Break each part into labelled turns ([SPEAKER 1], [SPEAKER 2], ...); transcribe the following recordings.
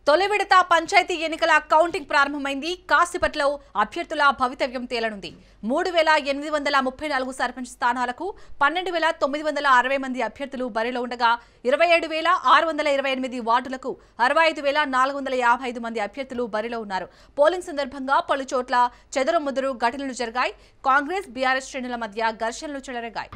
[SPEAKER 1] తొలి విడత పంచాయతీ ఎన్నికల కౌంటింగ్ ప్రారంభమైంది. కాసేపట్లో అభ్యర్థుల భవితవ్యం తేలనుంది. 3834 సర్పంచ్ స్థానాలకు 12960 మంది అభ్యర్థులు బరిలో ఉండగా 27628 వార్డులకు 65455 మంది అభ్యర్థులు బరిలో ఉన్నారు. పోలింగ్ సందర్భంగా పలు చోట్ల చెదురుముదురు ఘటనలు జరిగాయి. కాంగ్రెస్ బీఆర్ఎస్ శ్రేణుల మధ్య ఘర్షణలు చెలరేగాయి.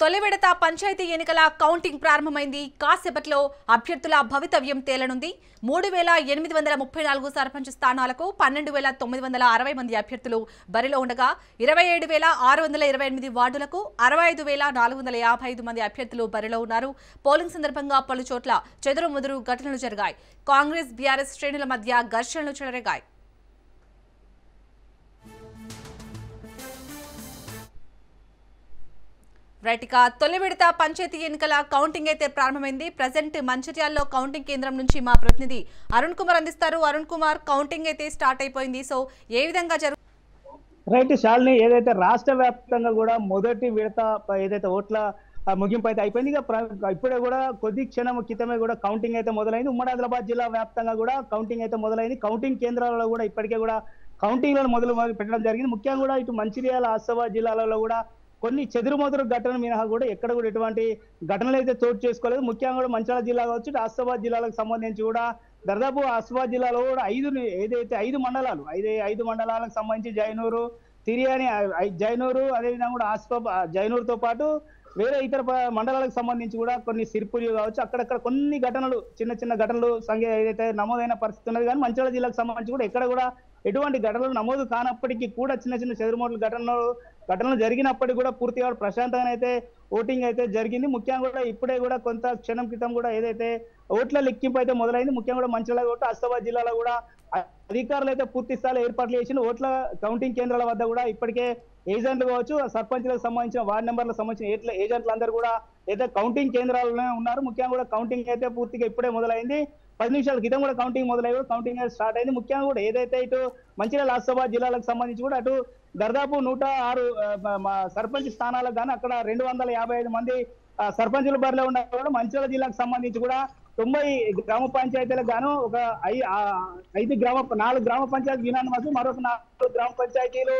[SPEAKER 1] తొలి విడత పంచాయతీ ఎన్నికల కౌంటింగ్ ప్రారంభమైంది. కాసేపట్లో అభ్యర్థుల భవితవ్యం తేలనుంది. 3834 సర్పంచ్ స్థానాలకు 12960 మంది అభ్యర్థులు బరిలో ఉండగా 27628 వార్డులకు 65455 మంది అభ్యర్థులు బరిలో ఉన్నారు. పోలింగ్ సందర్భంగా పలు చోట్ల చెదురుముదురు ఘటనలు జరిగాయి. కాంగ్రెస్ బీఆర్ఎస్ శ్రేణుల మధ్య ఘర్షణలు చెలరేగాయి. రైట్గా తొలి విడత పంచాయతీ ఎన్నికల కౌంటింగ్ అయితే ప్రారంభమైంది. ప్రజెంట్ మంచిర్యాలలో కౌంటింగ్ కేంద్రం నుంచి మా ప్రతినిధి అరుణ్ కుమార్ అందిస్తారు. అరుణ్ కుమార్, కౌంటింగ్ అయితే స్టార్ట్ అయిపోయింది. సో ఏ విధంగా
[SPEAKER 2] రైట్ శాలిని, ఏదైతే రాష్ట్ర వ్యాప్తంగా కూడా మొదటి విడత ఏదైతే ఓట్ల ముగింపు అయితే అయిపోయింది. ఇప్పుడే కూడా కొద్ది క్షణం క్రితమే కూడా కౌంటింగ్ అయితే మొదలైంది. ఉమ్మడి ఆదిలాబాద్ జిల్లా వ్యాప్తంగా కూడా కౌంటింగ్ అయితే మొదలైంది. కౌంటింగ్ కేంద్రాలలో కూడా ఇప్పటికే కూడా కౌంటింగ్లను మొదలు పెట్టడం జరిగింది. ముఖ్యంగా కూడా ఇటు మంచిర్యాల, ఆసిఫాబాద్ జిల్లాలలో కూడా కొన్ని చెదురుమదురు ఘటనలు మినహా కూడా ఎక్కడ కూడా ఎటువంటి ఘటనలు అయితే చోటు చేసుకోలేదు. ముఖ్యంగా కూడా మంచిర్యాల జిల్లా కావచ్చు, ఆసిఫాబాద్ జిల్లాలకు సంబంధించి కూడా దాదాపు ఆసిఫాబాద్ జిల్లాలో కూడా ఐదు మండలాలకు సంబంధించి జైనూరు, తిరియాని, జైనూరు, అదేవిధంగా కూడా జైనూరుతో పాటు వేరే ఇతర మండలాలకు సంబంధించి కూడా కొన్ని సిర్పులు కావచ్చు, అక్కడక్కడ కొన్ని ఘటనలు, చిన్న చిన్న ఘటనలు ఏదైతే నమోదైన పరిస్థితి ఉన్నది. కానీ మంచిర్యాల జిల్లాకు సంబంధించి కూడా ఎక్కడ కూడా ఎటువంటి ఘటనలు నమోదు కానప్పటికీ కూడా చిన్న చిన్న చెదురుమదురు ఘటనలు జరిగినప్పటికీ కూడా పూర్తిగా ప్రశాంతంగా అయితే ఓటింగ్ అయితే జరిగింది. ముఖ్యంగా కూడా ఇప్పుడే కూడా కొంత క్షణం క్రితం కూడా ఏదైతే ఓట్ల లెక్కింపు అయితే మొదలైంది. ముఖ్యంగా కూడా మంచిర్యాల ఓటు, ఆసిఫాబాద్ జిల్లాలో కూడా అధికారులు అయితే పూర్తి స్థాయిలో ఏర్పాట్లు చేసిన ఓట్ల కౌంటింగ్ కేంద్రాల వద్ద కూడా ఇప్పటికే ఏజెంట్లు కావచ్చు, సర్పంచ్లకు సంబంధించిన వార్డు నెంబర్లకు సంబంధించిన ఏజెంట్లు అందరూ కూడా అయితే కౌంటింగ్ కేంద్రాలలోనే ఉన్నారు. ముఖ్యంగా కూడా కౌంటింగ్ అయితే పూర్తిగా ఇప్పుడే మొదలైంది. 10 నిమిషాల క్రితం కూడా కౌంటింగ్ మొదలై కౌంటింగ్ స్టార్ట్ అయింది. ముఖ్యంగా కూడా ఏదైతే ఇటు మంచిర్యాల, ఆసిఫాబాద్ జిల్లాలకు సంబంధించి కూడా అటు దాదాపు 106 సర్పంచ్ స్థానాలకు గాను అక్కడ 255 మంది సర్పంచుల బరిలో ఉన్నారు. కూడా మంచిర్యాల జిల్లాకు సంబంధించి కూడా 90 గ్రామ పంచాయతీలకు గాను ఒక 4 గ్రామ పంచాయతీ యునానిమస్, మరొక 4 గ్రామ పంచాయతీలు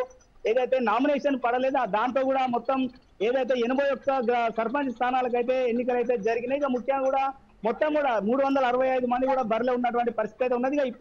[SPEAKER 2] ఏదైతే నామినేషన్ పడలేదో దాంతో కూడా మొత్తం ఏదైతే 81 సర్పంచ్ స్థానాలకు అయితే ఎన్నికలు అయితే జరిగినాయి. ముఖ్యంగా కూడా మొత్తం కూడా 365 మంది కూడా బరిలో ఉన్నటువంటి పరిస్థితి అయితే ఉన్నది. ఇప్పుడు